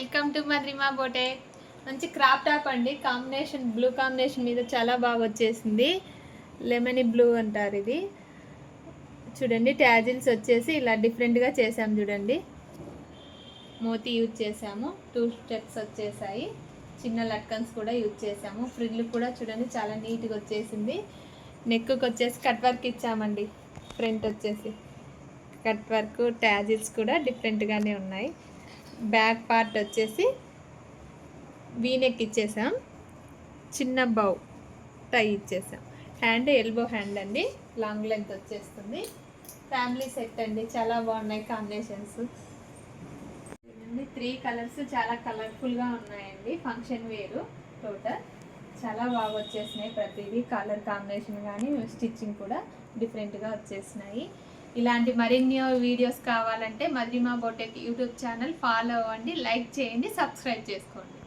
Welcome to మద్రిమా బోటే. మంచి crop top అండి. Combination blue combination మీద చాలా బాగా వచ్చేసింది. లెమనీ బ్లూ అంటారు ఇది. చూడండి ట్యాజిల్స్ వచ్చేసి ఇలా డిఫరెంట్గా చేసాము. చూడండి మోతీ యూజ్ చేసాము. 2 స్టెప్స్ వచ్చేసాయి. చిన్న లట్కన్స్ కూడా యూజ్ చేసాము. ఫ్రిల్ కూడా చూడండి చాలా నీట్గా వచ్చేసింది. నెక్కి వచ్చేసి కట్ వర్క్ ఇచ్చామండి. ఫ్రంట్ వచ్చేసి కట్ వర్క్, ట్యాజిల్స్ కూడా డిఫరెంట్గానే ఉన్నాయి. బ్యాక్ పార్ట్ వచ్చేసి వీనెక్ ఇచ్చేసాం. చిన్న బౌ టై ఇచ్చేసాం. హ్యాండ్ ఎల్బో హ్యాండ్ అండి. లాంగ్ లెంత్ వచ్చేస్తుంది. ఫ్యామిలీ సెట్ అండి. చాలా బాగున్నాయి కాంబినేషన్స్. 3 కలర్స్ చాలా కలర్ఫుల్గా ఉన్నాయండి. ఫంక్షన్ వేరు టోటల్ చాలా బాగా వచ్చేసినాయి. ప్రతిదీ కలర్ కాంబినేషన్ కానీ స్టిచ్చింగ్ కూడా డిఫరెంట్గా వచ్చేసినాయి. ఇలాంటి మరిన్ని వీడియోస్ కావాలంటే మద్రిమా బోటెక్ యూట్యూబ్ ఛానల్ ఫాలో అవ్వండి, లైక్ చేయండి, సబ్స్క్రైబ్ చేసుకోండి.